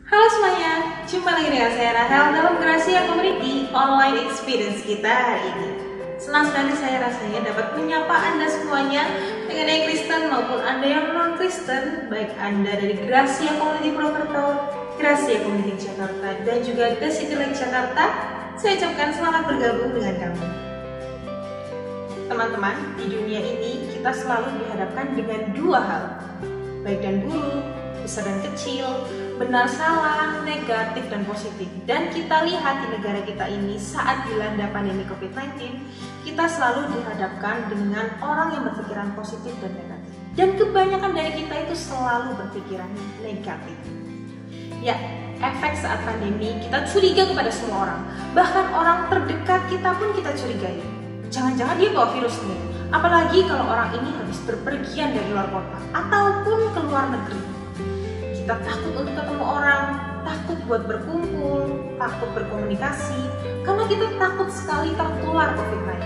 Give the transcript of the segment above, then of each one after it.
Halo semuanya, jumpa lagi dengan saya Rahel dalam Gracia Community Online Experience kita hari ini. Senang sekali saya rasanya dapat menyapa Anda semuanya, dengan yang Kristen maupun Anda yang non-Kristen, baik Anda dari Gracia Community Purwokerto, Gracia Community Jakarta, dan juga The City Light Jakarta. Saya ucapkan selamat bergabung dengan kami. Teman-teman, di dunia ini kita selalu dihadapkan dengan dua hal, baik dan buruk, besar dan kecil, benar salah, negatif dan positif. Dan kita lihat di negara kita ini saat dilanda pandemi COVID-19, kita selalu dihadapkan dengan orang yang berpikiran positif dan negatif. Dan kebanyakan dari kita itu selalu berpikiran negatif. Ya, efek saat pandemi kita curiga kepada semua orang. Bahkan orang terdekat kita pun kita curigai. Jangan-jangan dia bawa virus nih. Apalagi kalau orang ini habis berpergian dari luar kota ataupun ke luar negeri. Kita takut untuk ketemu orang, takut buat berkumpul, takut berkomunikasi, karena kita takut sekali tertular COVID-19.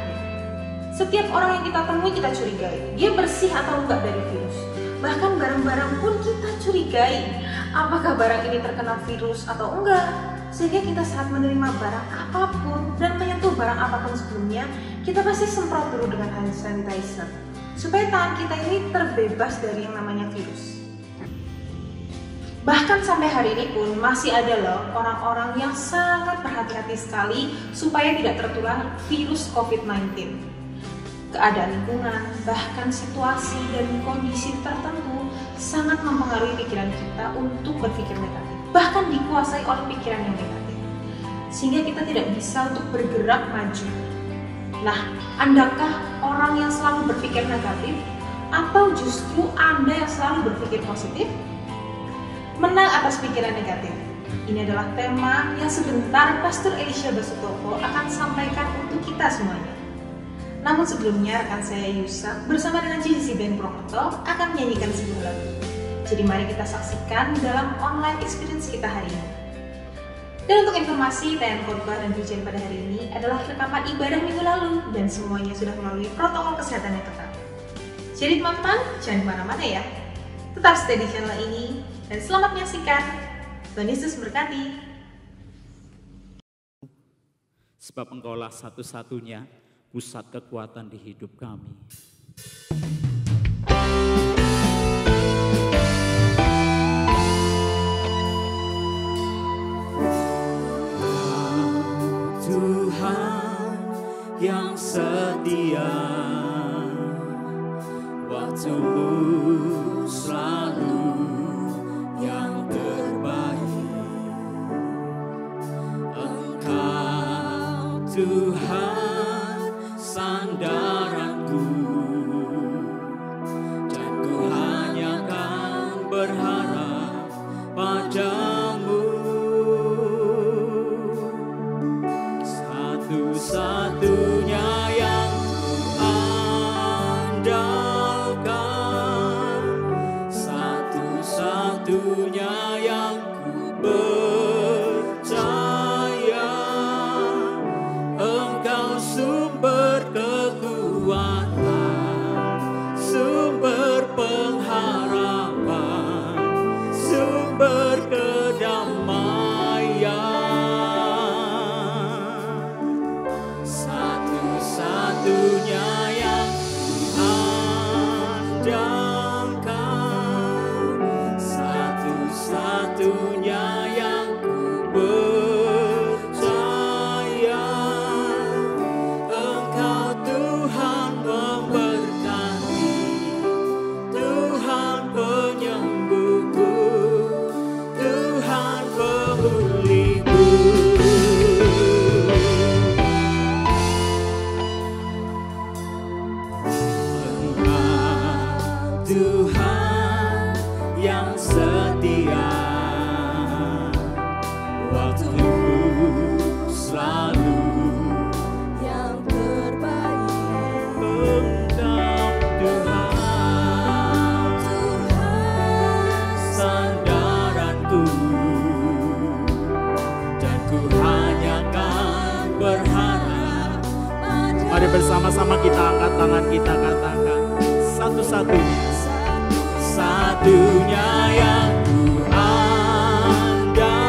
Setiap orang yang kita temui kita curigai, dia bersih atau enggak dari virus. Bahkan barang-barang pun kita curigai, apakah barang ini terkena virus atau enggak. Sehingga kita saat menerima barang apapun dan menyentuh barang apapun sebelumnya, kita pasti semprot dulu dengan hand sanitizer, supaya tangan kita ini terbebas dari yang namanya virus. Bahkan sampai hari ini pun masih ada loh orang-orang yang sangat berhati-hati sekali supaya tidak tertular virus COVID-19. Keadaan lingkungan, bahkan situasi dan kondisi tertentu sangat mempengaruhi pikiran kita untuk berpikir negatif. Bahkan dikuasai oleh pikiran yang negatif. Sehingga kita tidak bisa untuk bergerak maju. Nah, Andakah orang yang selalu berpikir negatif atau justru Anda yang selalu berpikir positif? Menang atas pikiran negatif. Ini adalah tema yang sebentar Pastor Elisha Basutopo akan sampaikan untuk kita semuanya. Namun sebelumnya rekan saya Yusa bersama dengan JCC Band Purwokerto akan menyanyikan sebuah lagu. Jadi mari kita saksikan dalam online experience kita hari ini. Dan untuk informasi, tayangan khotbah dan pujian pada hari ini adalah rekaman ibadah minggu lalu dan semuanya sudah melalui protokol kesehatan yang ketat. Jadi teman-teman, jangan kemana-mana ya. Tetap stay di channel ini dan selamat menyaksikan. Tuhan Yesus berkati. Sebab Engkaulah satu-satunya pusat kekuatan di hidup kami. Tuhan yang setia, waktu-Mu selalu yang terbaik. Engkau Tuhan sandaranku, dan ku hanya kan berharap padamu. Satu-satunya yang andalkan, satu-satunya yang ku percaya. Engkau sumber kekuatan, sumber pengharapan, sumber kedamaian. Satu-satunya yang andalkan, satu-satunya yang ku percaya. Engkau Tuhan memberkati, Tuhan penyembuhku, Tuhan pemulihku. Engkau Tuhan yang setia, waktu-Mu selalu yang terbaik. Engkau Tuhan, sandaranku, dan ku hanya kan berharap. Mari bersama-sama kita angkat tangan, kita katakan satu-satunya, satunya yang ku andalkan.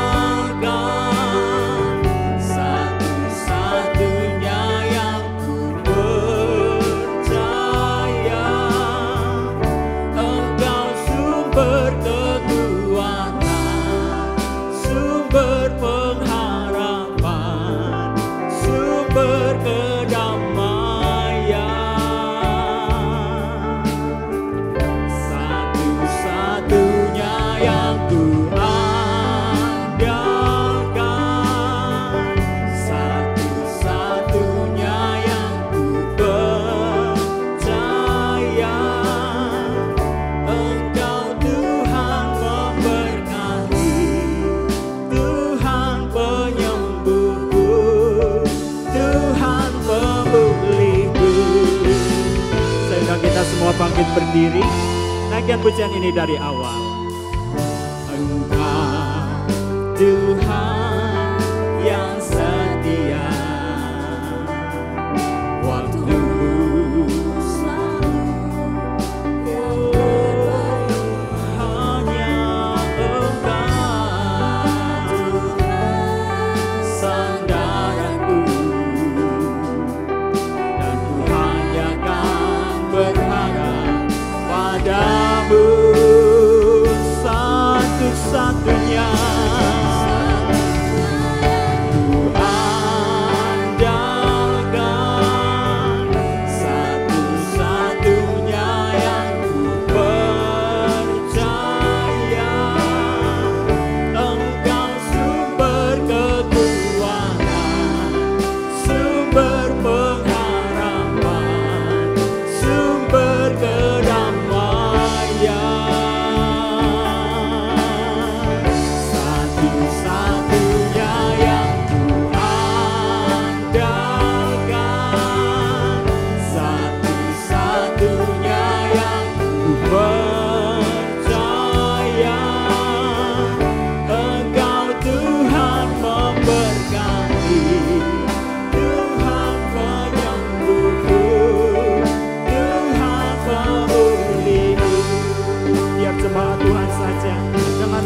berdiri, naikkan pujian ini dari awal. Engkau Tuhan yang setia, waktu-Mu hanya Engkau sandaranku, dan ku hanya kan berharap padamu satu-satunya.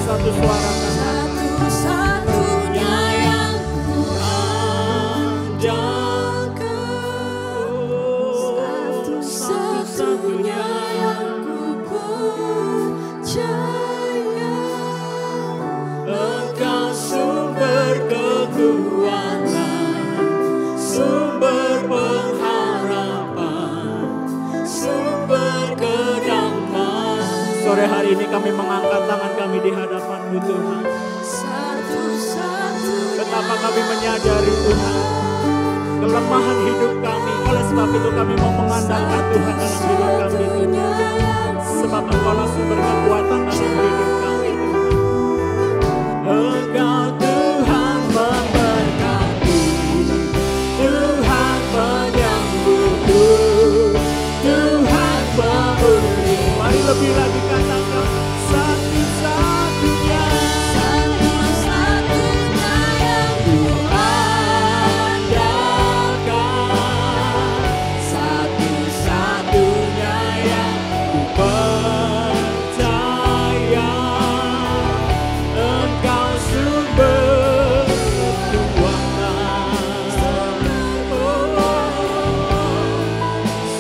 Satu suara satu-satunya yang ku andalkan, satu-satunya yang ku percaya. Engkau sumber kekuatan, sumber pengharapan, sumber kedamaian. Sore hari ini kami mengangkat tangan kami di hadapan-Mu Tuhan. Betapa kami menyadari Tuhan kelemahan hidup kami. Oleh sebab itu kami mau mengandalkan Tuhan dalam hidup kami Tuhan. Sebab Engkaulah sumber kekuatan dalam hidup kami Tuhan. Engkau Tuhan memberkati, Tuhan penyembuhku, Tuhan pemulih. Mari lebih lagi katakan satu-satunya yang ku andalkan, satu-satunya yang ku percaya. Engkau sumber kekuatan,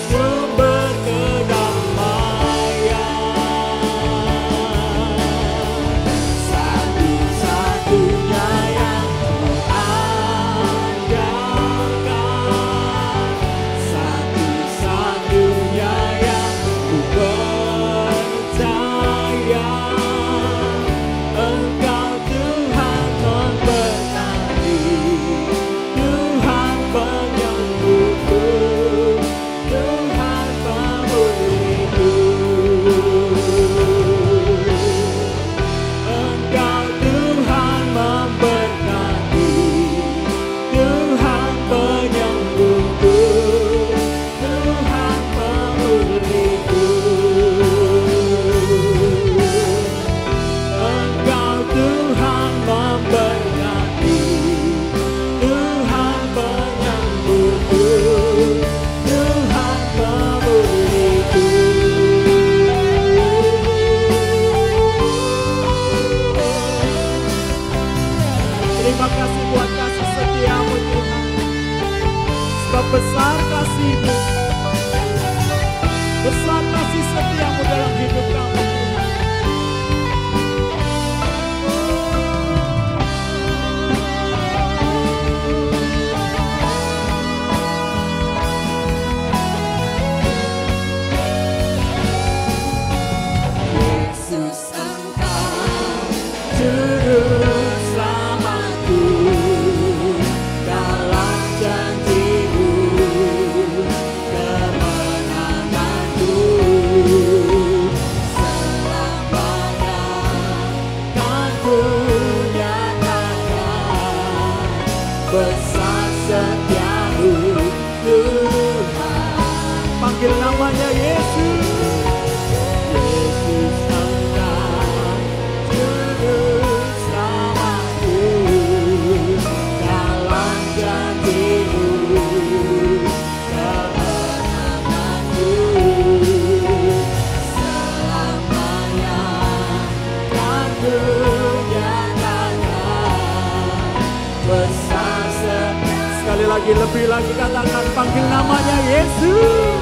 sumber kedamaian. Satu-satunya yang ku andalkan, satu-satunya yang ku percaya. Engkau Tuhan memberkati, Tuhan penyembuhku, Tuhan pemulihku. Engkau Tuhan memberkati, Tuhan penyembuhku, Tuhan pemulihku. Engkau Tuhan memberkati, Tuhan penyembuhku, Tuhan pemulihku. Terima kasih buat kasih setia-Mu Tuhan. Sebab besar kasih-Mu, besar kasih setia-Mu dalam hidup kami Tuhan. Yesus Engkau juru selamatku, dalam janji-Mu kemenanganku. Selamanya kan ku nyatakan besar setia-Mu Tuhan. Panggil namanya Yesus. lebih lagi katakan, panggil namanya Yesus.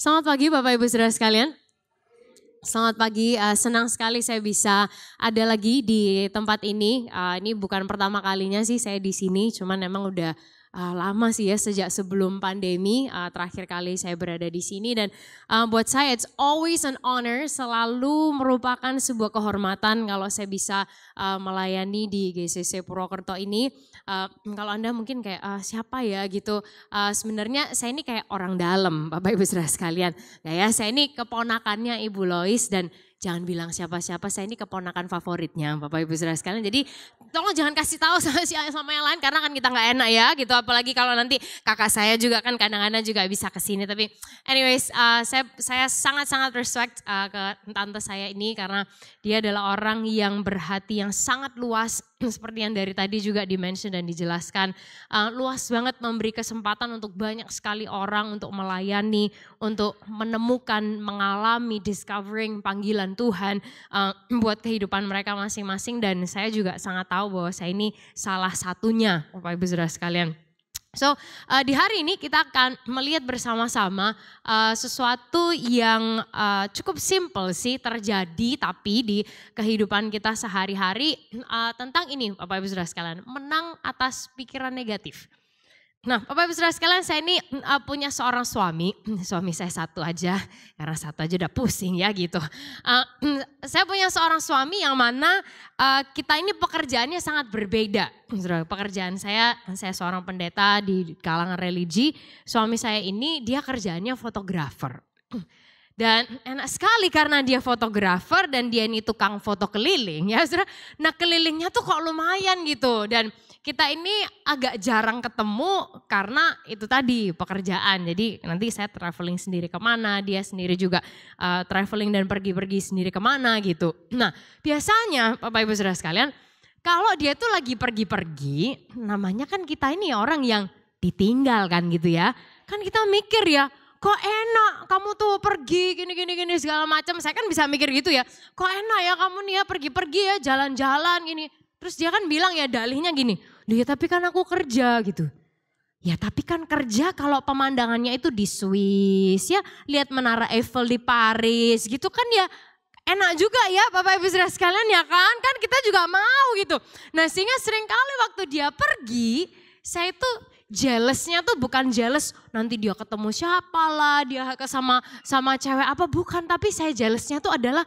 Selamat pagi Bapak Ibu Saudara sekalian. Selamat pagi, senang sekali saya bisa ada lagi di tempat ini. Ini bukan pertama kalinya sih saya di sini, cuman memang udah lama sih ya, sejak sebelum pandemi terakhir kali saya berada di sini. Dan buat saya it's always an honor, selalu merupakan sebuah kehormatan kalau saya bisa melayani di GCC Purwokerto ini. Kalau Anda mungkin kayak siapa ya gitu, sebenarnya saya ini kayak orang dalam Bapak Ibu Saudara sekalian. Ya, saya ini keponakannya Ibu Lois dan jangan bilang siapa-siapa, saya ini keponakan favoritnya Bapak Ibu Saudara sekalian. Jadi tolong jangan kasih tahu sama yang lain karena kan kita nggak enak ya gitu. Apalagi kalau nanti kakak saya juga kan kadang-kadang juga bisa kesini. Tapi anyways, saya sangat-sangat respect ke tante saya ini karena dia adalah orang yang berhati yang sangat luas. Seperti yang dari tadi juga di-mention dan dijelaskan. Luas banget memberi kesempatan untuk banyak sekali orang untuk melayani, untuk menemukan, mengalami, discovering panggilan Tuhan buat kehidupan mereka masing-masing. Dan saya juga sangat tahu bahwa saya ini salah satunya Bapak Ibu Saudara sekalian. So di hari ini kita akan melihat bersama-sama sesuatu yang cukup simple sih terjadi tapi di kehidupan kita sehari-hari tentang ini Bapak Ibu Saudara sekalian, menang atas pikiran negatif. Nah Bapak Ibu Saudara sekalian, saya ini punya seorang suami saya satu aja, karena satu aja udah pusing ya gitu. Saya punya seorang suami yang mana kita ini pekerjaannya sangat berbeda. Pekerjaan saya seorang pendeta di kalangan religi, suami saya ini dia kerjaannya fotografer. Dan enak sekali karena dia fotografer dan dia ini tukang foto keliling ya saudara. Nah kelilingnya tuh kok lumayan gitu dan kita ini agak jarang ketemu karena itu tadi pekerjaan. Jadi nanti saya traveling sendiri kemana, dia sendiri juga traveling dan pergi-pergi sendiri kemana gitu. Nah biasanya Bapak Ibu Saudara sekalian, kalau dia tuh lagi pergi-pergi, namanya kan kita ini orang yang ditinggal kan gitu ya. Kan kita mikir ya, kok enak kamu tuh pergi gini segala macam. Saya kan bisa mikir gitu ya, kok enak ya kamu nih ya pergi-pergi ya jalan-jalan gini. Terus dia kan bilang ya dalihnya gini, ya tapi kan aku kerja gitu. Ya tapi kan kerja kalau pemandangannya itu di Swiss ya, lihat Menara Eiffel di Paris gitu kan ya enak juga ya Bapak Ibu Saudara sekalian ya kan kita juga mau gitu. Nah sehingga seringkali waktu dia pergi, saya tuh jealousnya tuh bukan jealous nanti dia ketemu siapa lah, dia sama cewek apa, bukan. Tapi saya jealousnya tuh adalah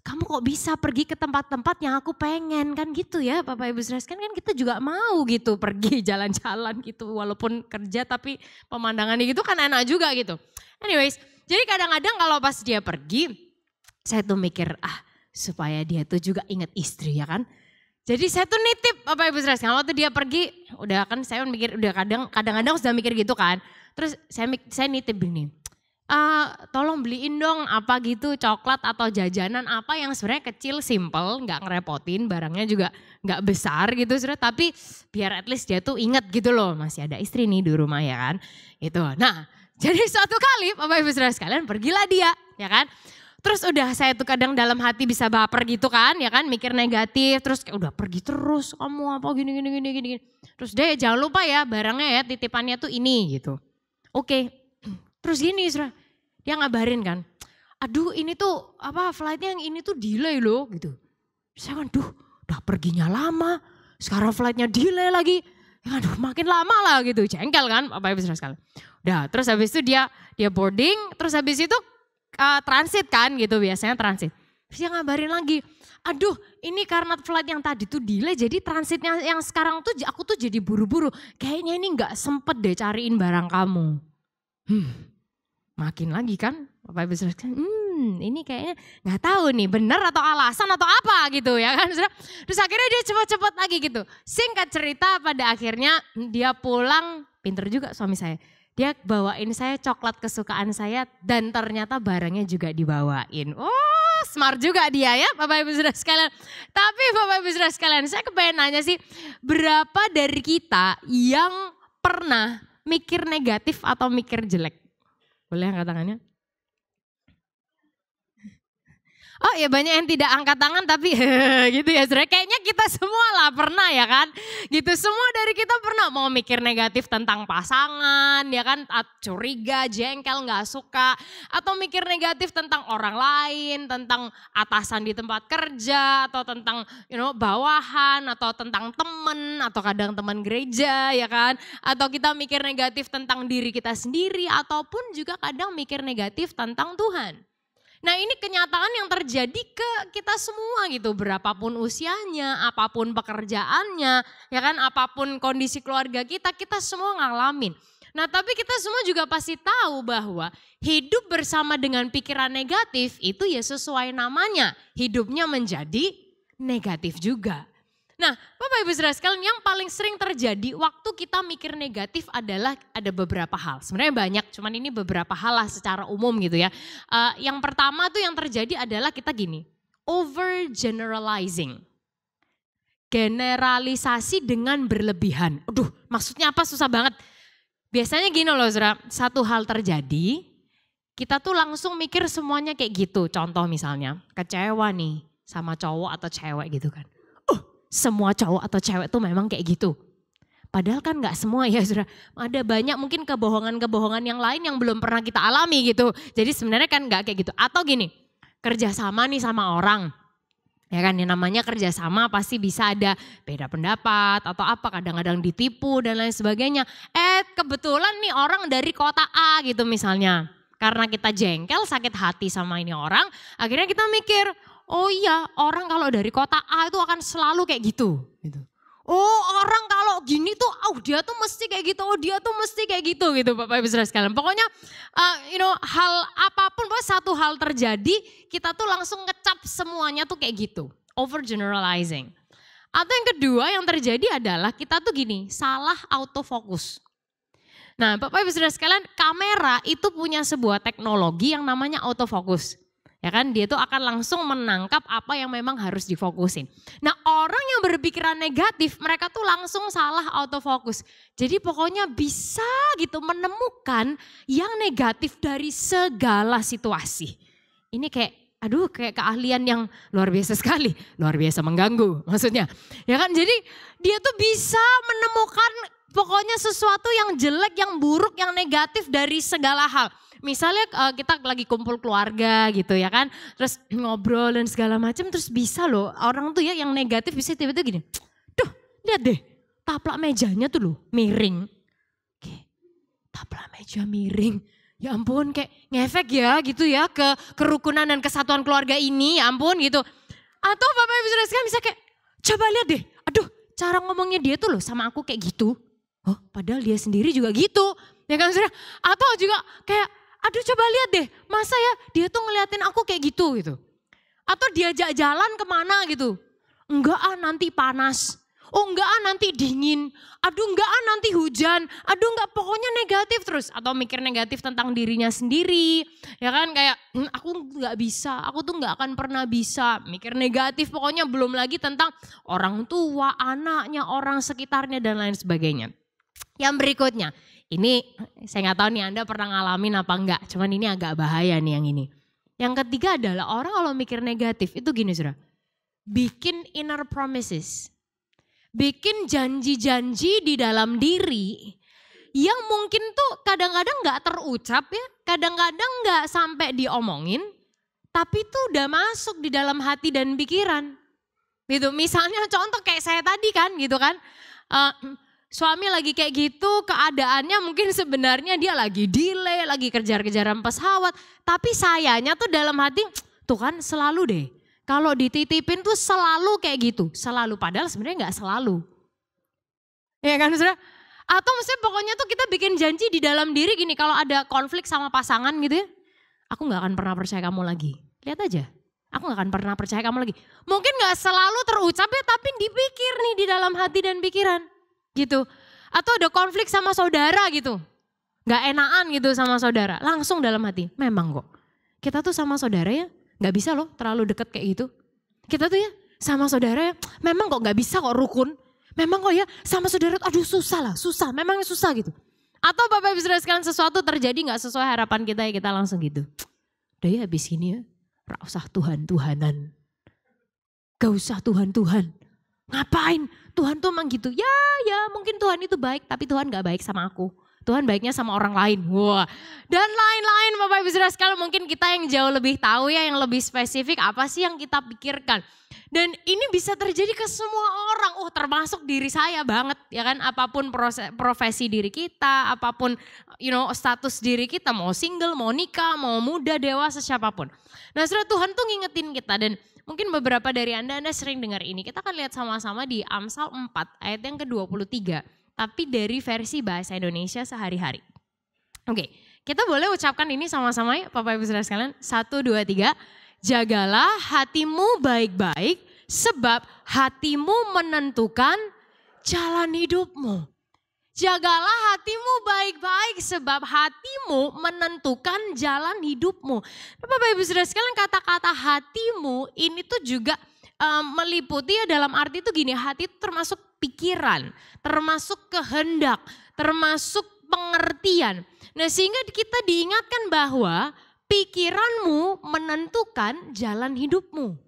kamu kok bisa pergi ke tempat-tempat yang aku pengen kan gitu ya Bapak Ibu Saudara sekalian, kan kita juga mau gitu pergi jalan-jalan gitu walaupun kerja tapi pemandangannya gitu kan enak juga gitu. Anyways, jadi kadang-kadang kalau pas dia pergi saya tuh mikir supaya dia tuh juga ingat istri ya kan. Jadi saya tuh nitip Bapak Ibu Saudara sekalian, waktu dia pergi udah kan saya mikir udah kadang-kadang sudah mikir gitu kan. Terus saya nitip gini. Tolong beliin dong apa gitu coklat atau jajanan apa yang sebenarnya kecil, simple, nggak ngerepotin, barangnya juga nggak besar gitu saudara, tapi biar at least dia tuh inget gitu loh masih ada istri nih di rumah ya kan. Itu. Nah jadi suatu kali Bapak Ibu Saudara sekalian pergilah dia ya kan. Terus udah saya tuh kadang dalam hati bisa baper gitu kan ya kan, mikir negatif, terus kayak udah pergi terus kamu apa gini. Terus deh jangan lupa ya barangnya ya titipannya tuh ini gitu. Oke. Terus gini saudara, dia ngabarin kan, aduh ini tuh flightnya yang ini tuh delay loh gitu. Saya kan udah perginya lama, sekarang flightnya delay lagi. Aduh makin lama lah gitu, jengkel kan Bapak Ibu Saudara sekalian. Udah terus habis itu dia boarding, terus habis itu transit kan gitu, biasanya transit. Terus dia ngabarin lagi, aduh ini karena flight yang tadi tuh delay, jadi transitnya yang sekarang tuh aku tuh jadi buru-buru. Kayaknya ini gak sempet deh cariin barang kamu. Makin lagi kan, Bapak Ibu Saudara, ini kayaknya gak tahu nih benar atau alasan atau apa gitu ya kan. Terus akhirnya dia cepet-cepet lagi gitu. Singkat cerita pada akhirnya dia pulang, pinter juga suami saya. Dia bawain saya coklat kesukaan saya dan ternyata barangnya juga dibawain. Oh smart juga dia ya Bapak Ibu Saudara sekalian. Tapi Bapak Ibu Saudara sekalian, saya kepengen nanya sih, berapa dari kita yang pernah mikir negatif atau mikir jelek? Boleh angkat tangannya? Oh ya banyak yang tidak angkat tangan tapi gitu ya saudara. Kayaknya kita semua lah pernah ya kan. Gitu semua dari kita pernah mau mikir negatif tentang pasangan ya kan. Curiga, jengkel, gak suka. Atau mikir negatif tentang orang lain, tentang atasan di tempat kerja. Atau tentang bawahan, atau tentang teman, atau kadang teman gereja ya kan. Atau kita mikir negatif tentang diri kita sendiri. Ataupun juga kadang mikir negatif tentang Tuhan. Nah ini kenyataan yang terjadi ke kita semua gitu, berapapun usianya, apapun pekerjaannya, ya kan, apapun kondisi keluarga kita semua ngalamin. Nah tapi kita semua juga pasti tahu bahwa hidup bersama dengan pikiran negatif itu ya sesuai namanya, hidupnya menjadi negatif juga. Nah Bapak Ibu Saudara sekalian, yang paling sering terjadi waktu kita mikir negatif adalah ada beberapa hal. Sebenarnya banyak, cuman ini beberapa hal lah secara umum gitu ya. Yang pertama tuh yang terjadi adalah kita gini, overgeneralizing. Generalisasi dengan berlebihan. Aduh maksudnya apa, susah banget. Biasanya gini loh saudara, satu hal terjadi, kita tuh langsung mikir semuanya kayak gitu. Contoh misalnya, kecewa nih sama cowok atau cewek gitu kan. Semua cowok atau cewek tuh memang kayak gitu. Padahal kan gak semua ya saudara. Ada banyak mungkin kebohongan-kebohongan yang lain yang belum pernah kita alami gitu. Jadi sebenarnya kan gak kayak gitu. Atau gini, kerjasama nih sama orang. Ya kan, yang namanya kerjasama pasti bisa ada beda pendapat atau apa. Kadang-kadang ditipu dan lain sebagainya. Kebetulan nih orang dari kota A gitu misalnya. Karena kita jengkel, sakit hati sama ini orang. Akhirnya kita mikir, oh iya, orang kalau dari kota A itu akan selalu kayak gitu. Oh orang kalau gini tuh, dia tuh mesti kayak gitu, dia tuh mesti kayak gitu Bapak Ibu Saudara sekalian. Pokoknya hal apapun, satu hal terjadi, kita tuh langsung ngecap semuanya tuh kayak gitu. Overgeneralizing. Atau yang kedua yang terjadi adalah kita tuh gini, salah autofocus. Nah Bapak Ibu Saudara sekalian, kamera itu punya sebuah teknologi yang namanya autofocus. Ya kan, dia tuh akan langsung menangkap apa yang memang harus difokusin. Nah orang yang berpikiran negatif, mereka tuh langsung salah autofocus. Jadi pokoknya bisa gitu menemukan yang negatif dari segala situasi. Ini kayak, kayak keahlian yang luar biasa sekali. Luar biasa mengganggu maksudnya. Ya kan, jadi dia tuh bisa menemukan pokoknya sesuatu yang jelek, yang buruk, yang negatif dari segala hal. Misalnya kita lagi kumpul keluarga gitu ya kan, terus ngobrol dan segala macam, terus bisa loh orang tuh ya yang negatif bisa tiba-tiba gini, duh lihat deh taplak mejanya tuh loh miring, taplak meja miring, ya ampun kayak ngefek ya gitu ya ke kerukunan dan kesatuan keluarga ini, ya ampun gitu. Atau Bapak Ibu Saudara sekalian bisa kayak, coba lihat deh, aduh cara ngomongnya dia tuh loh sama aku kayak gitu, oh padahal dia sendiri juga gitu, ya kan saudara. Atau juga kayak, aduh coba lihat deh, masa ya dia tuh ngeliatin aku kayak gitu. Atau diajak jalan kemana gitu. Enggak nanti panas. Oh enggak nanti dingin. Aduh enggak nanti hujan. Aduh enggak, pokoknya negatif terus. Atau mikir negatif tentang dirinya sendiri. Ya kan kayak aku enggak bisa, aku tuh enggak akan pernah bisa. Mikir negatif pokoknya, belum lagi tentang orang tua, anaknya, orang sekitarnya dan lain sebagainya. Yang berikutnya. Ini saya nggak tahu nih Anda pernah ngalamin apa enggak, cuman ini agak bahaya nih yang ini. Yang ketiga adalah orang kalau mikir negatif itu gini saudara, bikin inner promises. Bikin janji-janji di dalam diri yang mungkin tuh kadang-kadang nggak terucap ya, kadang-kadang nggak sampai diomongin, tapi tuh udah masuk di dalam hati dan pikiran. Gitu, misalnya contoh kayak saya tadi kan gitu kan. Suami lagi kayak gitu, keadaannya mungkin sebenarnya dia lagi delay, lagi kejar-kejaran pesawat. Tapi sayanya tuh dalam hati, tuh kan selalu deh. Kalau dititipin tuh selalu kayak gitu. Selalu, padahal sebenarnya gak selalu. Ya kan saudara? Atau maksudnya pokoknya tuh kita bikin janji di dalam diri gini, kalau ada konflik sama pasangan gitu ya. Aku gak akan pernah percaya kamu lagi. Lihat aja, aku gak akan pernah percaya kamu lagi. Mungkin gak selalu terucap ya, tapi dipikir nih di dalam hati dan pikiran. Gitu. Atau ada konflik sama saudara gitu. Gak enakan gitu sama saudara. Langsung dalam hati, memang kok. Kita tuh sama saudara ya gak bisa loh terlalu deket kayak gitu. Kita tuh ya sama saudara ya memang kok gak bisa kok rukun. Memang kok ya sama saudara aduh susah lah, susah. Memangnya susah gitu. Atau Bapak Ibu Saudara sekalian sesuatu terjadi gak sesuai harapan kita ya kita langsung gitu. Udah ya habis ini ya, gak usah Tuhan-Tuhanan. Gak usah Tuhan-Tuhan. Ngapain? Tuhan tuh emang gitu. Ya mungkin Tuhan itu baik tapi Tuhan gak baik sama aku. Tuhan baiknya sama orang lain. Wah. Dan lain-lain Bapak Ibu Saudara sekalian mungkin kita yang jauh lebih tahu ya yang lebih spesifik apa sih yang kita pikirkan. Dan ini bisa terjadi ke semua orang. Termasuk diri saya banget ya kan. Apapun profesi diri kita, apapun status diri kita. Mau single, mau nikah, mau muda, dewasa, siapapun. Nah saudara Tuhan tuh ngingetin kita dan mungkin beberapa dari Anda sering dengar ini. Kita akan lihat sama-sama di Amsal 4 ayat yang ke-23. Tapi dari versi bahasa Indonesia sehari-hari. Oke, kita boleh ucapkan ini sama-sama ya Bapak Ibu Saudara sekalian. 1, 2, 3. Jagalah hatimu baik-baik sebab hatimu menentukan jalan hidupmu. Jagalah hatimu baik-baik sebab hatimu menentukan jalan hidupmu. Bapak Ibu Saudara sekalian kata-kata hatimu ini tuh juga meliputi ya dalam arti itu gini, hati itu termasuk pikiran, termasuk kehendak, termasuk pengertian. Nah sehingga kita diingatkan bahwa pikiranmu menentukan jalan hidupmu.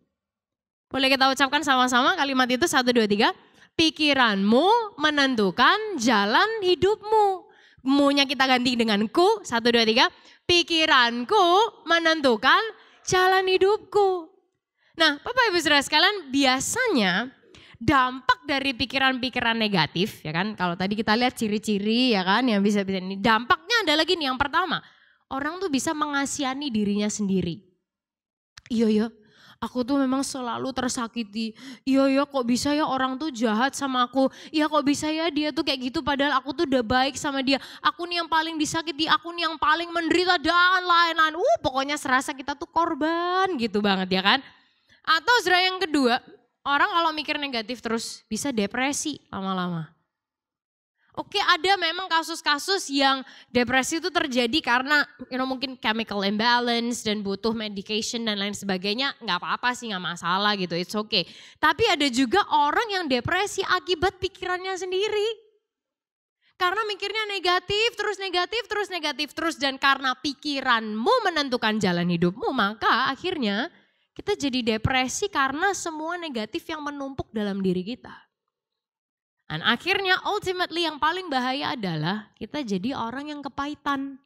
Boleh kita ucapkan sama-sama kalimat itu 1, 2, 3. Pikiranmu menentukan jalan hidupmu. Mu-nya kita ganti dengan ku, 1, 2, 3. Pikiranku menentukan jalan hidupku. Nah Bapak Ibu Saudara sekalian biasanya dampak dari pikiran-pikiran negatif ya kan. Kalau tadi kita lihat ciri-ciri ya kan yang bisa ini. Dampaknya ada lagi nih yang pertama. Orang tuh bisa mengasihani dirinya sendiri. Iya aku tuh memang selalu tersakiti. Iya kok bisa ya orang tuh jahat sama aku. Iya kok bisa ya dia tuh kayak gitu padahal aku tuh udah baik sama dia. Aku nih yang paling disakiti, aku nih yang paling menderita dan lain-lain. Pokoknya serasa kita tuh korban gitu banget ya kan. Atau saudara yang kedua, orang kalau mikir negatif terus bisa depresi lama-lama. Oke, ada memang kasus-kasus yang depresi itu terjadi karena mungkin chemical imbalance dan butuh medication dan lain sebagainya. Nggak apa-apa sih, nggak masalah gitu, it's okay. Tapi ada juga orang yang depresi akibat pikirannya sendiri. Karena mikirnya negatif terus. Dan karena pikiranmu menentukan jalan hidupmu, maka akhirnya kita jadi depresi karena semua negatif yang menumpuk dalam diri kita. Dan akhirnya ultimately yang paling bahaya adalah kita jadi orang yang kepahitan.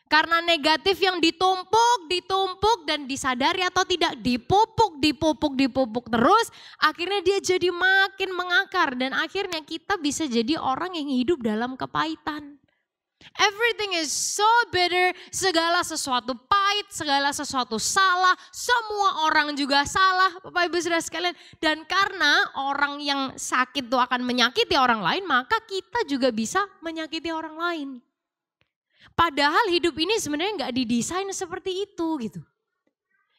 Karena negatif yang ditumpuk dan disadari atau tidak dipupuk terus. Akhirnya dia jadi makin mengakar dan akhirnya kita bisa jadi orang yang hidup dalam kepahitan. Everything is so bitter, segala sesuatu pahit, segala sesuatu salah, semua orang juga salah Bapak Ibu Saudara sekalian. Dan karena orang yang sakit itu akan menyakiti orang lain, maka kita juga bisa menyakiti orang lain. Padahal hidup ini sebenarnya gak didesain seperti itu gitu.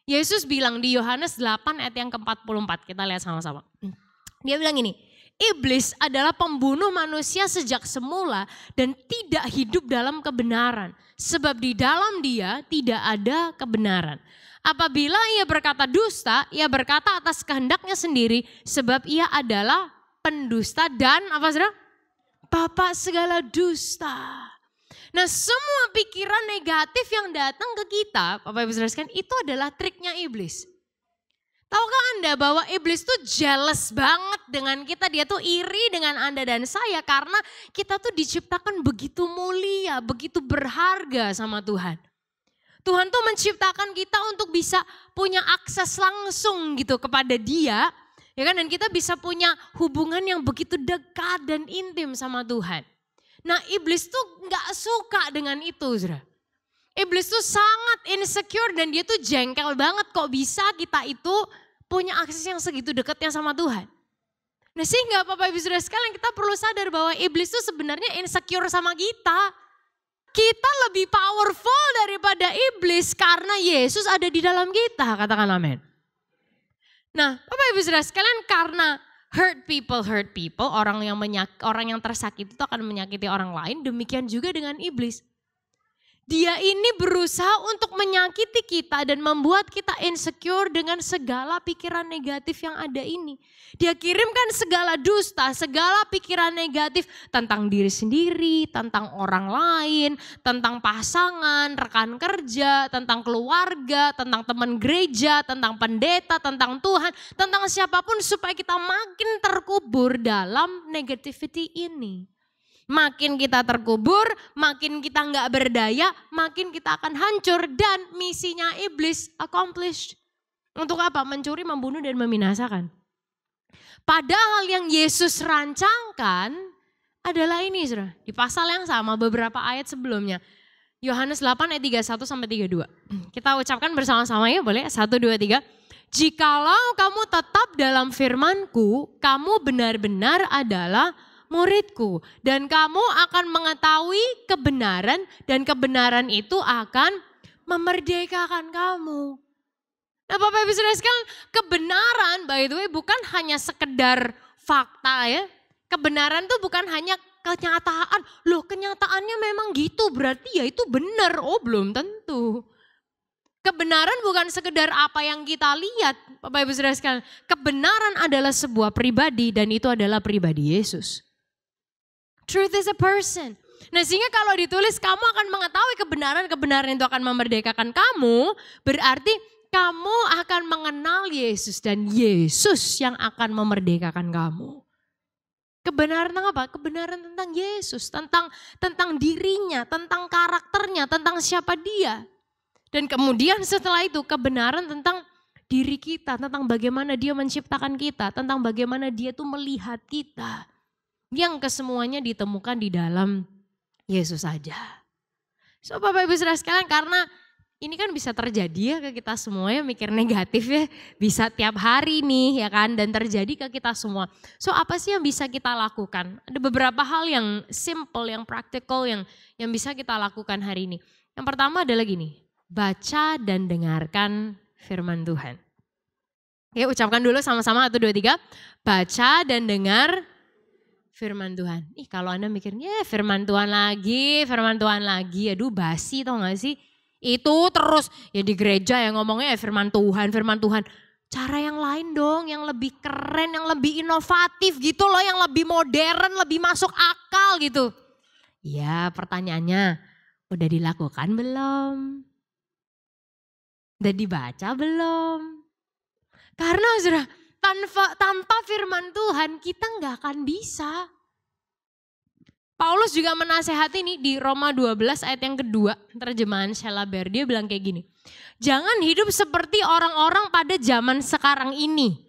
Yesus bilang di Yohanes 8 ayat yang ke-44, kita lihat sama-sama. Dia bilang ini, Iblis adalah pembunuh manusia sejak semula dan tidak hidup dalam kebenaran. Sebab di dalam dia tidak ada kebenaran. Apabila ia berkata dusta, ia berkata atas kehendaknya sendiri. Sebab ia adalah pendusta dan apa saudara? Bapa segala dusta. Nah semua pikiran negatif yang datang ke kita, Bapak Ibu Saudara sekalian, itu adalah triknya iblis. Tahukah Anda bahwa iblis tuh jealous banget dengan kita, dia tuh iri dengan Anda dan saya karena kita tuh diciptakan begitu mulia, begitu berharga sama Tuhan. Tuhan tuh menciptakan kita untuk bisa punya akses langsung gitu kepada Dia. Ya kan, dan kita bisa punya hubungan yang begitu dekat dan intim sama Tuhan. Nah, iblis tuh gak suka dengan itu, saudara. Iblis tuh sangat insecure dan dia tuh jengkel banget kok bisa kita itu punya akses yang segitu dekatnya sama Tuhan. Nah, sehingga Bapak Ibu Saudara sekalian, kita perlu sadar bahwa iblis tuh sebenarnya insecure sama kita. Kita lebih powerful daripada iblis karena Yesus ada di dalam kita, katakan amin. Nah, Bapak Ibu Saudara sekalian, karena hurt people, orang yang tersakiti itu akan menyakiti orang lain, demikian juga dengan iblis. Dia ini berusaha untuk menyakiti kita dan membuat kita insecure dengan segala pikiran negatif yang ada ini. Dia kirimkan segala dusta, segala pikiran negatif tentang diri sendiri, tentang orang lain, tentang pasangan, rekan kerja, tentang keluarga, tentang teman gereja, tentang pendeta, tentang Tuhan, tentang siapapun supaya kita makin terkubur dalam negativity ini. Makin kita terkubur, makin kita nggak berdaya, makin kita akan hancur dan misinya iblis accomplished. Untuk apa? Mencuri, membunuh, dan membinasakan. Padahal yang Yesus rancangkan adalah ini, saudara. Di pasal yang sama beberapa ayat sebelumnya. Yohanes 8 ayat 31 sampai 32. Kita ucapkan bersama-sama ya, boleh? 1, 2, 3. Jikalau kamu tetap dalam firman-Ku, kamu benar-benar adalah muridku, dan kamu akan mengetahui kebenaran, dan kebenaran itu akan memerdekakan kamu. Nah, Bapak Ibu Saudara sekalian, kebenaran by the way bukan hanya sekedar fakta ya. Kebenaran tuh bukan hanya kenyataan. Loh, kenyataannya memang gitu, berarti ya itu benar. Oh, belum tentu. Kebenaran bukan sekedar apa yang kita lihat, Bapak Ibu Saudara sekalian. Kebenaran adalah sebuah pribadi, dan itu adalah pribadi Yesus. Truth is a person. Nah, sehingga kalau ditulis kamu akan mengetahui kebenaran, kebenaran itu akan memerdekakan kamu, berarti kamu akan mengenal Yesus dan Yesus yang akan memerdekakan kamu. Kebenaran tentang apa? Kebenaran tentang Yesus, tentang dirinya, tentang karakternya, tentang siapa dia. Dan kemudian setelah itu kebenaran tentang diri kita, tentang bagaimana dia menciptakan kita, tentang bagaimana dia tuh melihat kita. Yang kesemuanya ditemukan di dalam Yesus saja. So Bapak Ibu Saudara sekalian, karena ini kan bisa terjadi ya ke kita semua ya, mikir negatif ya. Bisa tiap hari nih ya kan, dan terjadi ke kita semua. So apa sih yang bisa kita lakukan? Ada beberapa hal yang simple, yang practical yang bisa kita lakukan hari ini. Yang pertama adalah gini, baca dan dengarkan firman Tuhan. Ya, ucapkan dulu sama-sama 1, 2, 3. Baca dan dengar firman Tuhan. Kalau Anda mikirnya firman Tuhan lagi, aduh basi tau gak sih? Itu terus ya di gereja yang ngomongnya firman Tuhan. Cara yang lain dong, yang lebih keren, yang lebih inovatif gitu loh, yang lebih modern, lebih masuk akal gitu. Ya, pertanyaannya udah dilakukan belum? Udah dibaca belum? Karena saudara, tanpa firman Tuhan kita nggak akan bisa. Paulus juga menasehati ini di Roma 12 ayat yang kedua, terjemahan Sheila Bair, dia bilang kayak gini. Jangan hidup seperti orang-orang pada zaman sekarang ini.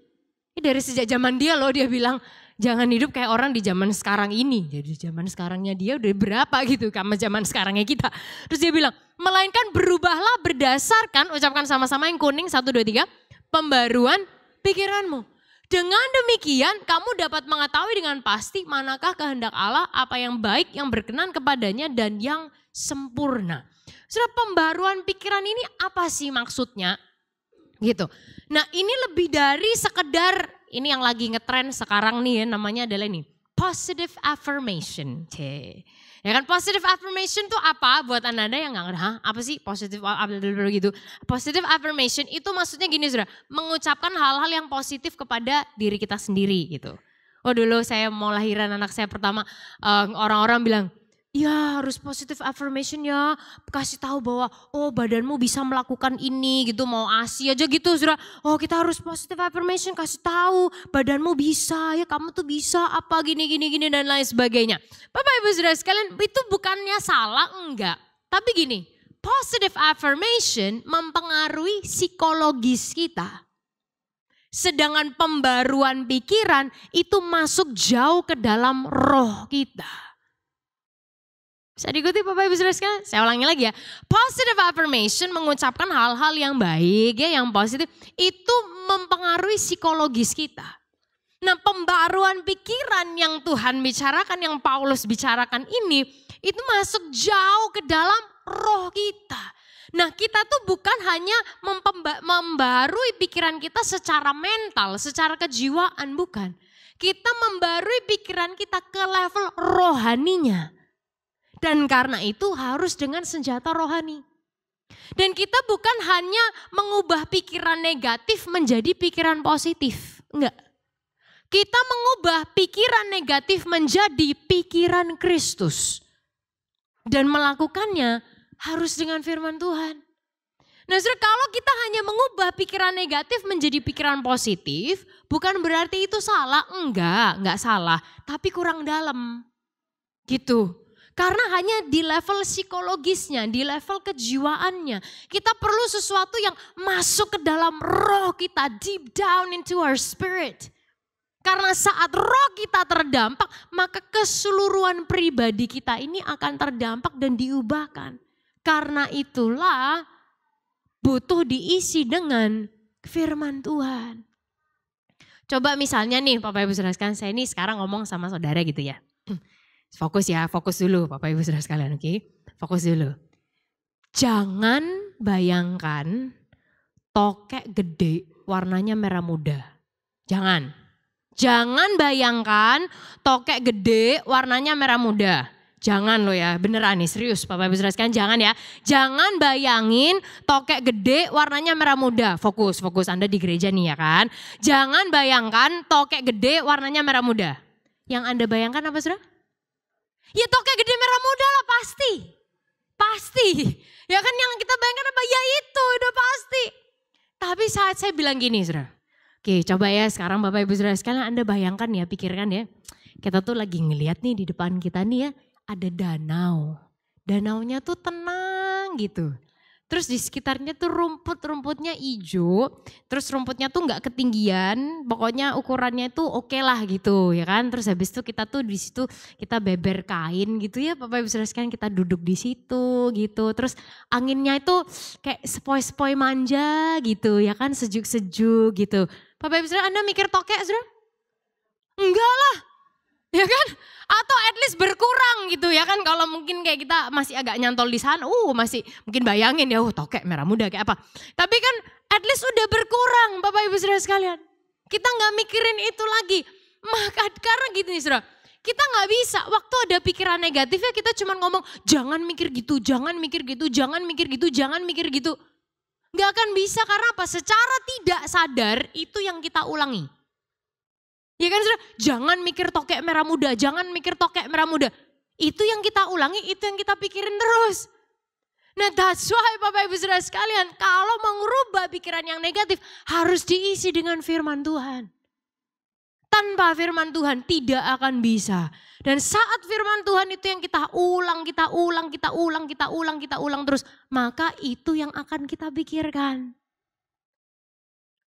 Ini dari sejak zaman dia loh, dia bilang jangan hidup kayak orang di zaman sekarang ini. Jadi zaman sekarangnya dia udah berapa gitu sama zaman sekarangnya kita. Terus dia bilang, melainkan berubahlah berdasarkan, ucapkan sama-sama yang kuning 1, 2, 3, pembaruan pikiranmu. Dengan demikian kamu dapat mengetahui dengan pasti manakah kehendak Allah, apa yang baik, yang berkenan kepadanya dan yang sempurna. Sudah, pembaruan pikiran ini apa sih maksudnya? Gitu. Nah, ini lebih dari sekedar, ini yang lagi ngetren sekarang nih ya, namanya adalah ini, positive affirmation. Ya kan, positive affirmation tuh apa? Buat anda yang gak ngerti, apa sih positive gitu? Positive affirmation itu maksudnya gini saudara, mengucapkan hal-hal yang positif kepada diri kita sendiri gitu. Oh dulu saya mau lahiran anak saya pertama, orang-orang bilang, ya harus positive affirmation ya, kasih tahu bahwa oh badanmu bisa melakukan ini gitu, mau ASI aja gitu saudara. Oh kita harus positive affirmation, kasih tahu badanmu bisa ya, kamu tuh bisa apa gini dan lain sebagainya. Bapak Ibu saudara sekalian, itu bukannya salah, enggak. Tapi gini, positive affirmation mempengaruhi psikologis kita. Sedangkan pembaruan pikiran itu masuk jauh ke dalam roh kita. Bisa diikuti Bapak Ibu Saudara sekalian? Saya ulangi lagi ya. Positive affirmation mengucapkan hal-hal yang baik ya, yang positif. Itu mempengaruhi psikologis kita. Nah, pembaruan pikiran yang Tuhan bicarakan, yang Paulus bicarakan ini, itu masuk jauh ke dalam roh kita. Nah, kita tuh bukan hanya membarui pikiran kita secara mental, secara kejiwaan, bukan. Kita membarui pikiran kita ke level rohaninya. Dan karena itu harus dengan senjata rohani. Dan kita bukan hanya mengubah pikiran negatif menjadi pikiran positif. Enggak. Kita mengubah pikiran negatif menjadi pikiran Kristus. Dan melakukannya harus dengan firman Tuhan. Nah, saudara, kalau kita hanya mengubah pikiran negatif menjadi pikiran positif, bukan berarti itu salah. Enggak salah. Tapi kurang dalam. Gitu. Karena hanya di level psikologisnya, di level kejiwaannya. Kita perlu sesuatu yang masuk ke dalam roh kita, deep down into our spirit. Karena saat roh kita terdampak, maka keseluruhan pribadi kita ini akan terdampak dan diubahkan. Karena itulah butuh diisi dengan firman Tuhan. Coba misalnya nih Bapak Ibu Saudara sekalian, saya ini sekarang ngomong sama saudara gitu ya. Fokus ya, fokus dulu Bapak Ibu Saudara sekalian, oke? Fokus dulu. Jangan bayangkan tokek gede warnanya merah muda. Jangan bayangkan tokek gede warnanya merah muda. Jangan loh ya, beneran nih serius Bapak Ibu Saudara sekalian, jangan ya. Jangan bayangin tokek gede warnanya merah muda. Fokus Anda di gereja nih ya kan. Jangan bayangkan tokek gede warnanya merah muda. Yang Anda bayangkan apa saudara? Ya tokek gede merah muda lah pasti. Ya kan yang kita bayangkan apa? Ya itu udah pasti. Tapi saat saya bilang gini saudara. Oke coba ya sekarang Bapak Ibu Saudara sekalian Anda bayangkan ya, pikirkan ya. Kita tuh lagi ngelihat nih di depan kita nih ya. Ada danau. Danaunya tuh tenang gitu. Terus di sekitarnya tuh rumputnya hijau. Terus rumputnya tuh gak ketinggian. Pokoknya ukurannya tuh oke lah gitu ya kan. Terus habis itu kita tuh di situ kita beber kain gitu ya. Bapak Ibu Saudara sekalian kita duduk di situ gitu. Terus anginnya itu kayak sepoi-sepoi manja gitu ya kan. Sejuk-sejuk gitu. Bapak Ibu Saudara Anda mikir tokek saudara? Enggak lah. Ya kan? Atau at least berkurang gitu ya kan. Kalau mungkin kayak kita masih agak nyantol di sana. Masih mungkin bayangin ya tokek merah muda kayak apa. Tapi kan at least udah berkurang Bapak Ibu Saudara sekalian. Kita gak mikirin itu lagi. Maka karena gitu nih saudara. Kita gak bisa waktu ada pikiran negatifnya kita cuma ngomong jangan mikir gitu, jangan mikir gitu, jangan mikir gitu, jangan mikir gitu. Gak akan bisa karena apa? Secara tidak sadar itu yang kita ulangi. Ya kan saudara, jangan mikir tokek merah muda, jangan mikir tokek merah muda. Itu yang kita ulangi, itu yang kita pikirin terus. Nah that's why Bapak Ibu Saudara sekalian, kalau mau merubah pikiran yang negatif harus diisi dengan firman Tuhan. Tanpa firman Tuhan tidak akan bisa. Dan saat firman Tuhan itu yang kita ulang terus, maka itu yang akan kita pikirkan.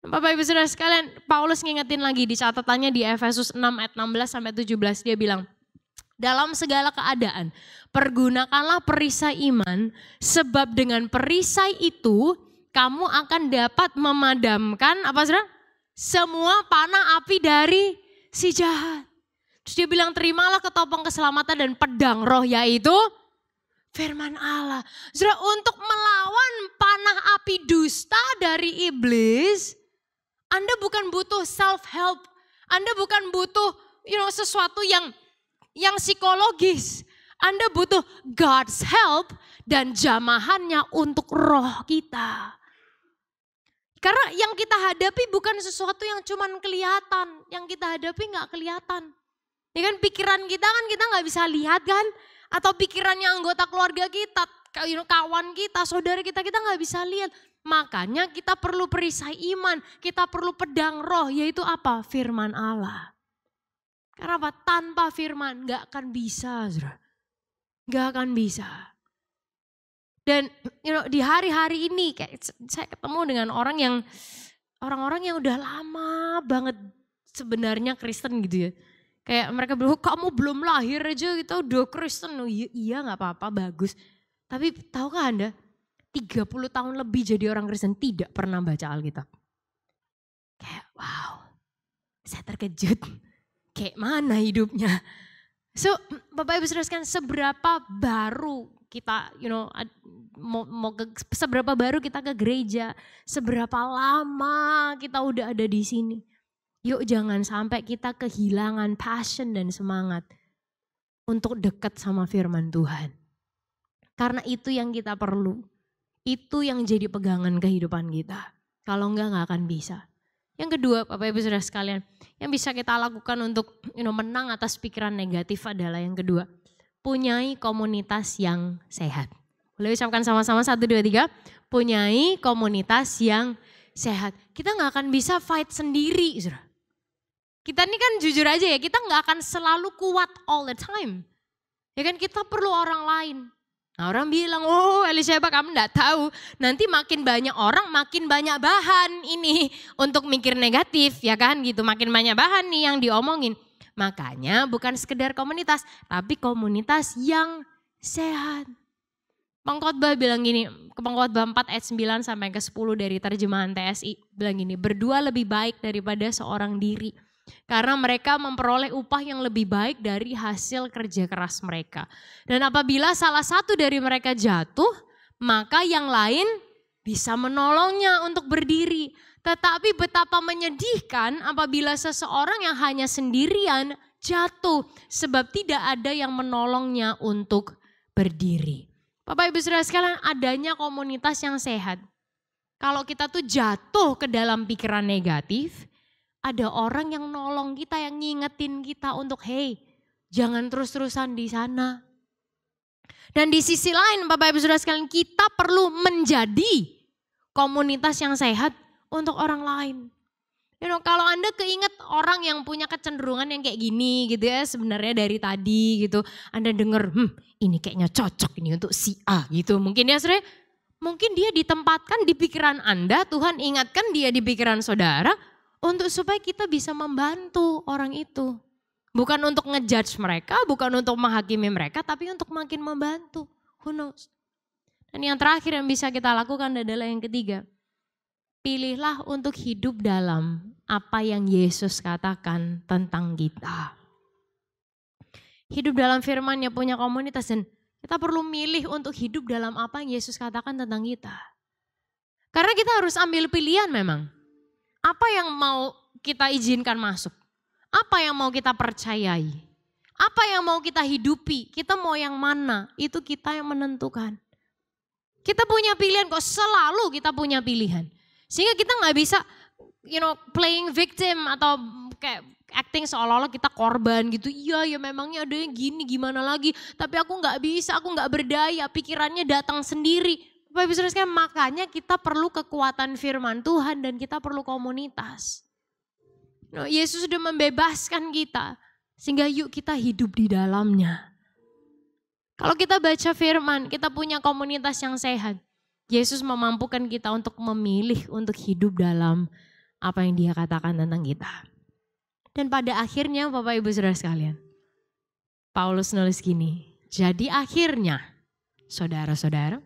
Bapak Ibu Saudara sekalian, Paulus ngingetin lagi di catatannya di Efesus 6 ayat 16 sampai 17 dia bilang, dalam segala keadaan pergunakanlah perisai iman sebab dengan perisai itu kamu akan dapat memadamkan apa saudara? Semua panah api dari si jahat. Terus dia bilang terimalah ketopong keselamatan dan pedang roh yaitu firman Allah. Saudara, untuk melawan panah api dusta dari iblis, Anda bukan butuh self-help. Anda bukan butuh sesuatu yang psikologis. Anda butuh God's help dan jamahannya untuk roh kita. Karena yang kita hadapi bukan sesuatu yang cuman kelihatan. Yang kita hadapi gak kelihatan. Ya kan pikiran kita kan kita gak bisa lihat kan. Atau pikirannya anggota keluarga kita, kawan kita, saudara kita gak bisa lihat. Makanya kita perlu perisai iman, kita perlu pedang roh, yaitu apa? Firman Allah. Karena apa? Tanpa firman gak akan bisa, saudara. Gak akan bisa. Dan di hari-hari ini kayak saya ketemu dengan orang yang orang-orang yang udah lama banget sebenarnya Kristen gitu ya. Kayak mereka bilang, kamu belum lahir aja kita udah Kristen. Oh, iya gak apa-apa, bagus. Tapi tahukah Anda, 30 tahun lebih jadi orang Kristen tidak pernah baca Alkitab. Kayak wow, saya terkejut. Kayak mana hidupnya? So Bapak Ibu Saudara sekalian, seberapa baru kita seberapa baru kita ke gereja, seberapa lama kita udah ada di sini. Yuk jangan sampai kita kehilangan passion dan semangat untuk dekat sama firman Tuhan. Karena itu yang kita perlu. Itu yang jadi pegangan kehidupan kita. Kalau enggak akan bisa. Yang kedua Bapak Ibu Saudara sekalian, yang bisa kita lakukan untuk menang atas pikiran negatif adalah yang kedua. Punyai komunitas yang sehat. Boleh ucapkan sama-sama 1, 2, 3. Punyai komunitas yang sehat. Kita gak akan bisa fight sendiri. Saudara. Kita ini kan jujur aja ya, kita gak akan selalu kuat all the time. Ya kan kita perlu orang lain. Nah orang bilang, oh Elisheba kamu gak tahu. Nanti makin banyak orang, makin banyak bahan ini untuk mikir negatif ya kan gitu. Makin banyak bahan nih yang diomongin. Makanya bukan sekedar komunitas, tapi komunitas yang sehat. Pengkhotbah bilang gini, Pengkhotbah 4 ayat 9 sampai ke 10 dari terjemahan TSI. Bilang gini, berdua lebih baik daripada seorang diri. Karena mereka memperoleh upah yang lebih baik dari hasil kerja keras mereka. Dan apabila salah satu dari mereka jatuh, maka yang lain bisa menolongnya untuk berdiri. Tetapi betapa menyedihkan apabila seseorang yang hanya sendirian jatuh. Sebab tidak ada yang menolongnya untuk berdiri. Bapak Ibu Saudara sekalian, adanya komunitas yang sehat. Kalau kita tuh jatuh ke dalam pikiran negatif, ada orang yang nolong kita, yang ngingetin kita untuk hey, jangan terus-terusan di sana. Dan di sisi lain Bapak Ibu Saudara sekalian, kita perlu menjadi komunitas yang sehat untuk orang lain. Kalau Anda keinget orang yang punya kecenderungan yang kayak gini gitu ya, sebenarnya dari tadi gitu, Anda denger, ini kayaknya cocok ini untuk si A gitu. Mungkin ya saudara, mungkin dia ditempatkan di pikiran Anda, Tuhan ingatkan dia di pikiran saudara, untuk supaya kita bisa membantu orang itu. Bukan untuk ngejudge mereka, bukan untuk menghakimi mereka, tapi untuk makin membantu. Who knows? Dan yang terakhir yang bisa kita lakukan adalah yang ketiga. Pilihlah untuk hidup dalam apa yang Yesus katakan tentang kita. Hidup dalam firman-Nya, punya komunitas, dan kita perlu milih untuk hidup dalam apa yang Yesus katakan tentang kita. Karena kita harus ambil pilihan memang. Apa yang mau kita izinkan masuk? Apa yang mau kita percayai? Apa yang mau kita hidupi? Kita mau yang mana? Itu kita yang menentukan. Kita punya pilihan kok, selalu kita punya pilihan. Sehingga kita gak bisa playing victim atau kayak acting seolah-olah kita korban gitu. Iya ya memangnya ada yang gini, gimana lagi. Tapi aku gak bisa, aku gak berdaya, pikirannya datang sendiri. Bapak Ibu Saudara sekalian, makanya kita perlu kekuatan firman Tuhan dan kita perlu komunitas. Yesus sudah membebaskan kita, sehingga yuk kita hidup di dalamnya. Kalau kita baca firman, kita punya komunitas yang sehat. Yesus memampukan kita untuk memilih untuk hidup dalam apa yang Dia katakan tentang kita. Dan pada akhirnya Bapak Ibu Saudara sekalian, Paulus nulis gini, jadi akhirnya saudara-saudara,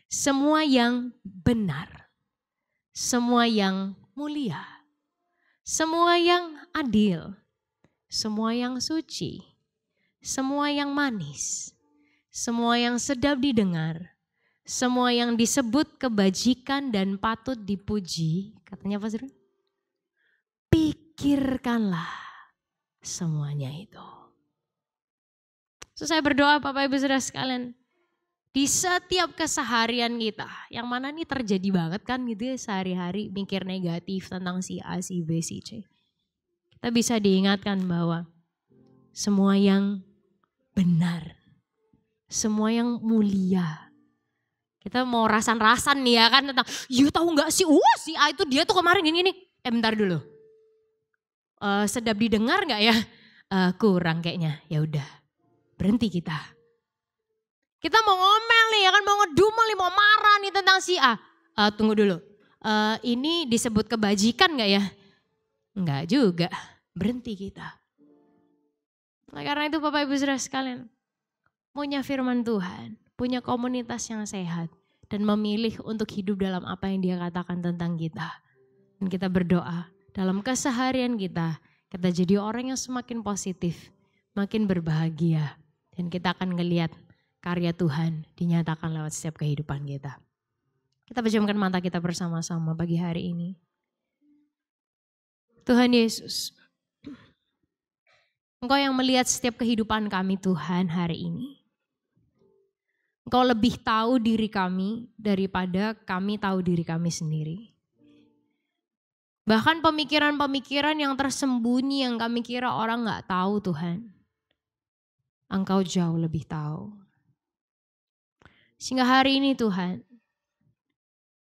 semua yang benar, semua yang mulia, semua yang adil, semua yang suci, semua yang manis, semua yang sedap didengar, semua yang disebut kebajikan dan patut dipuji, katanya apa sih? Pikirkanlah semuanya itu. So, saya berdoa Bapak Ibu Saudara sekalian, di setiap keseharian kita, yang mana ini terjadi banget kan gitu ya, sehari-hari mikir negatif tentang si A, si B, si C. Kita bisa diingatkan bahwa semua yang benar, semua yang mulia. Kita mau rasan-rasan nih ya kan tentang, you tahu gak sih, si A itu dia tuh kemarin gini nih. Bentar dulu, sedap didengar gak ya? Kurang kayaknya, ya udah berhenti kita. Kita mau ngomel nih ya kan, mau ngedumel nih, mau marah nih tentang si A. Tunggu dulu, ini disebut kebajikan gak ya? Enggak juga, berhenti kita. Nah, karena itu Bapak Ibu Saudara sekalian, punya firman Tuhan, punya komunitas yang sehat, dan memilih untuk hidup dalam apa yang Dia katakan tentang kita. Dan kita berdoa dalam keseharian kita jadi orang yang semakin positif, makin berbahagia. Dan kita akan ngelihat karya Tuhan dinyatakan lewat setiap kehidupan kita. Kita pejamkan mata kita bersama-sama pagi hari ini. Tuhan Yesus, Engkau yang melihat setiap kehidupan kami Tuhan hari ini. Engkau lebih tahu diri kami daripada kami tahu diri kami sendiri. Bahkan pemikiran-pemikiran yang tersembunyi yang kami kira orang gak tahu Tuhan. Engkau jauh lebih tahu. Sehingga hari ini Tuhan,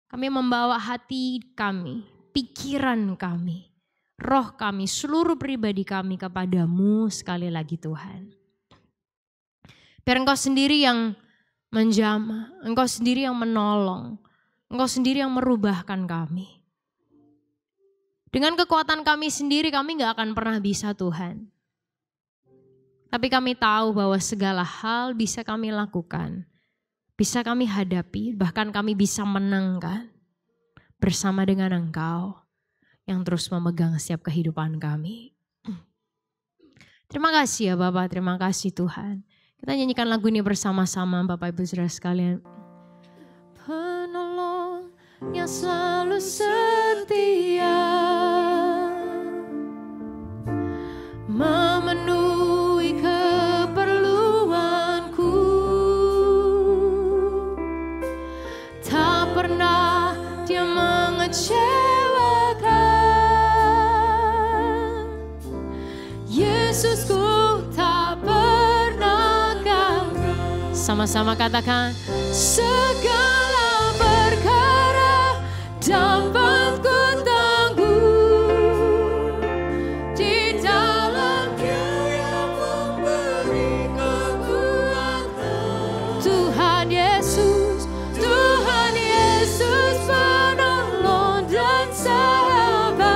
kami membawa hati kami, pikiran kami, roh kami, seluruh pribadi kami kepadamu sekali lagi Tuhan. Biar Engkau sendiri yang menjamah, Engkau sendiri yang menolong, Engkau sendiri yang merubahkan kami. Dengan kekuatan kami sendiri kami gak akan pernah bisa Tuhan. Tapi kami tahu bahwa segala hal bisa kami lakukan, bisa kami hadapi, bahkan kami bisa menangkan bersama dengan Engkau yang terus memegang setiap kehidupan kami. Terima kasih ya Bapak, terima kasih Tuhan. Kita nyanyikan lagu ini bersama-sama Bapak Ibu Saudara sekalian. Penolong yang selalu setia, memenuhi keperluanku, tak pernah Dia mengecewakan. Yesusku tak pernah gagal. Sama-sama katakan, segala perkara dapat ku tangguh di dalam Dia yang memberi kekuatan. Tuhan Yesus, Tuhan Yesus penolong dan sahabat.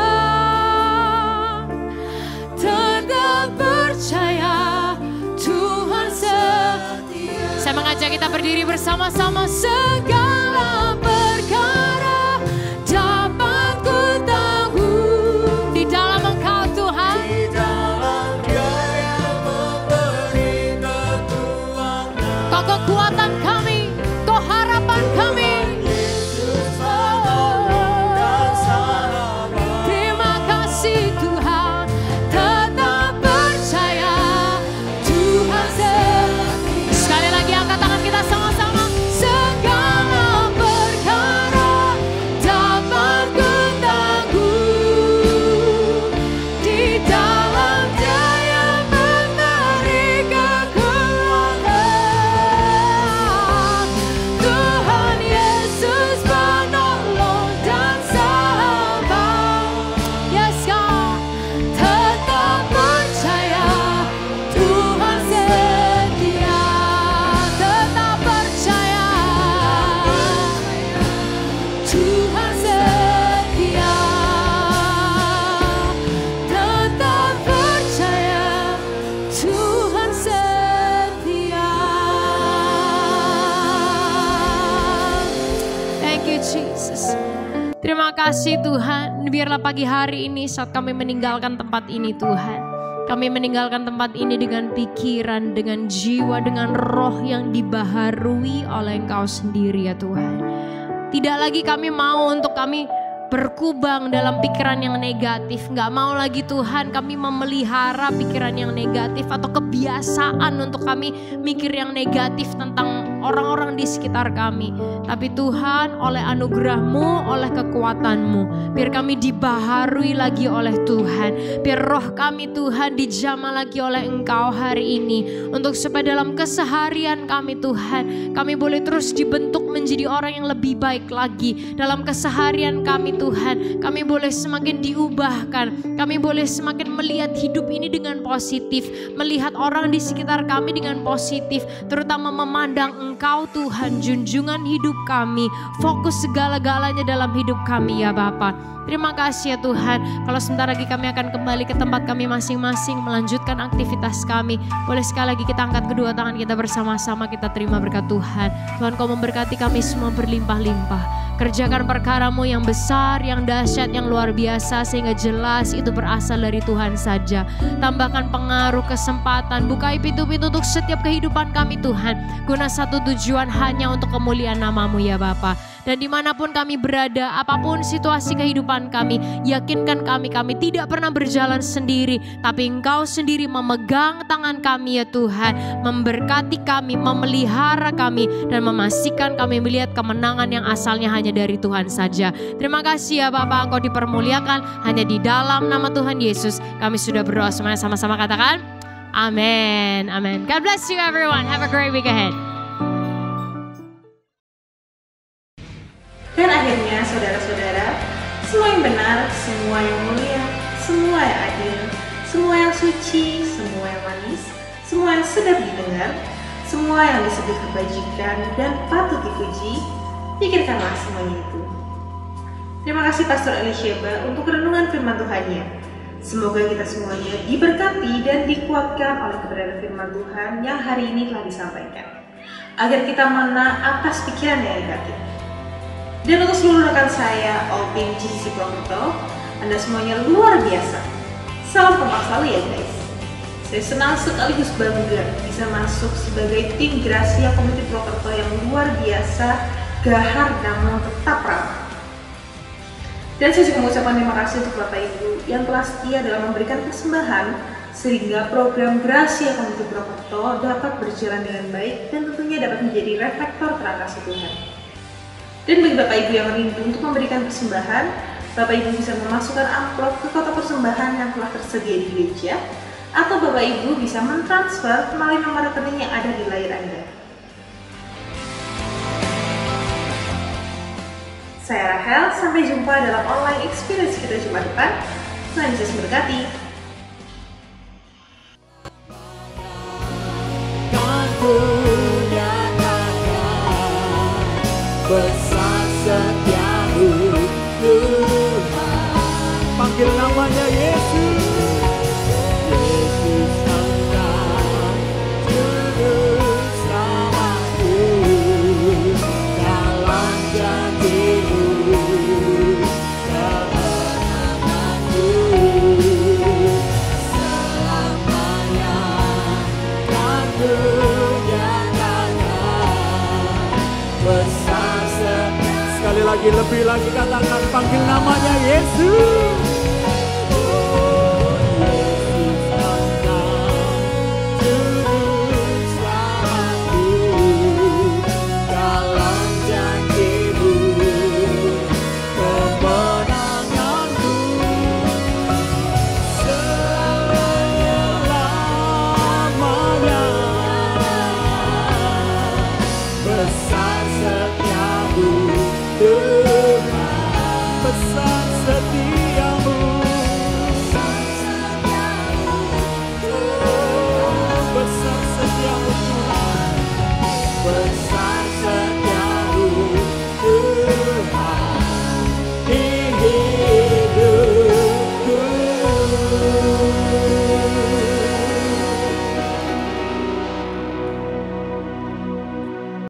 Tetap percaya Tuhan setia. Saya mengajak kita berdiri bersama-sama. Segala perkara dapat ku tangguh di dalam Engkau Tuhan. Di dalam Dia yang memberi kekuatan. Kau kekuatan kami, Kau harapan kami. Terima kasih Tuhan, tetap percaya Tuhan setia. Sekali lagi angkat tangan kita sama-sama. Segala perkara dapat ku tangguh di dalam Dia yang memberi kekuatan. Tuhan Yesus penolong dan sahabat. Yes God, tetap percaya Tuhan setia. Tetap percaya Tuhan setia. Tetap percaya Tuhan setia. Thank you Jesus. Terima kasih Tuhan. Biarlah pagi hari ini saat kami meninggalkan tempat ini Tuhan, kami meninggalkan tempat ini dengan pikiran, dengan jiwa, dengan roh yang dibaharui oleh Engkau sendiri ya Tuhan. Tidak lagi kami mau untuk kami berkubang dalam pikiran yang negatif. Gak mau lagi Tuhan kami memelihara pikiran yang negatif atau kebiasaan untuk kami mikir yang negatif tentang orang-orang di sekitar kami. Tapi Tuhan, oleh anugerah-Mu, oleh kekuatan-Mu, biar kami dibaharui lagi oleh Tuhan. Biar roh kami Tuhan dijamah lagi oleh Engkau hari ini. Untuk supaya dalam keseharian kami Tuhan, kami boleh terus dibentuk menjadi orang yang lebih baik lagi. Dalam keseharian kami Tuhan, kami boleh semakin diubahkan. Kami boleh semakin melihat hidup ini dengan positif. Melihat orang di sekitar kami dengan positif. Terutama memandang Engkau Tuhan Tuhan, junjungan hidup kami, fokus segala-galanya dalam hidup kami ya Bapa. Terima kasih ya Tuhan, kalau sebentar lagi kami akan kembali ke tempat kami masing-masing, melanjutkan aktivitas kami. Boleh sekali lagi kita angkat kedua tangan kita bersama-sama, kita terima berkat Tuhan. Tuhan, Kau memberkati kami semua berlimpah-limpah. Kerjakan perkara-Mu yang besar, yang dahsyat, yang luar biasa, sehingga jelas itu berasal dari Tuhan saja. Tambahkan pengaruh, kesempatan, bukai pintu-pintu untuk setiap kehidupan kami Tuhan. Guna satu tujuan, hanya untuk kemuliaan nama-Mu ya Bapa. Dan dimanapun kami berada, apapun situasi kehidupan kami, yakinkan kami tidak pernah berjalan sendiri, tapi Engkau sendiri memegang tangan kami ya Tuhan, memberkati kami, memelihara kami, dan memastikan kami melihat kemenangan yang asalnya hanya dari Tuhan saja. Terima kasih ya Bapa, Engkau dipermuliakan, hanya di dalam nama Tuhan Yesus kami sudah berdoa. Semuanya sama-sama katakan amin, amin. God bless you everyone, have a great week ahead. Dan akhirnya saudara-saudara, semua yang benar, semua yang mulia, semua yang adil, semua yang suci, semua yang manis, semua yang sedap didengar, semua yang disebut kebajikan dan patut dipuji, pikirkanlah semuanya itu. Terima kasih Pastor Elisheba untuk renungan firman Tuhannya. Semoga kita semuanya diberkati dan dikuatkan oleh kebenaran firman Tuhan yang hari ini telah disampaikan, agar kita menang atas pikiran yang negatif. Dan untuk seluruh rekan saya, all tim GCC Purwokerto, Anda semuanya luar biasa. Salam kompak selalu ya guys. Saya senang sekaligus bangga bisa masuk sebagai tim Gracia Community Purwokerto yang luar biasa, gahar namun tetap ramah. Dan saya juga mengucapkan terima kasih untuk Bapak Ibu yang telah setia dalam memberikan persembahan, sehingga program Gracia Community Purwokerto dapat berjalan dengan baik dan tentunya dapat menjadi reflektor terang Tuhan. Dan bagi Bapak Ibu yang rindu untuk memberikan persembahan, Bapak Ibu bisa memasukkan amplop ke kotak persembahan yang telah tersedia di gereja, atau Bapak Ibu bisa mentransfer melalui nomor rekening yang ada di layar Anda. Saya Rahel, sampai jumpa dalam online experience kita Jumat depan. Tuhan Yesus memberkati. Besar setiamu Tuhan, panggil namanya Yesus. Yesus Engkau juru selamatku, dalam janji-Mu kemenanganku, selamanya kan ku nyatakan besar. Sekali lagi, lebih lagi katakan, panggil namanya Yesus. Yesus Engkau juru selamatku, dalam janji-Mu kemenanganku, selamanya besar.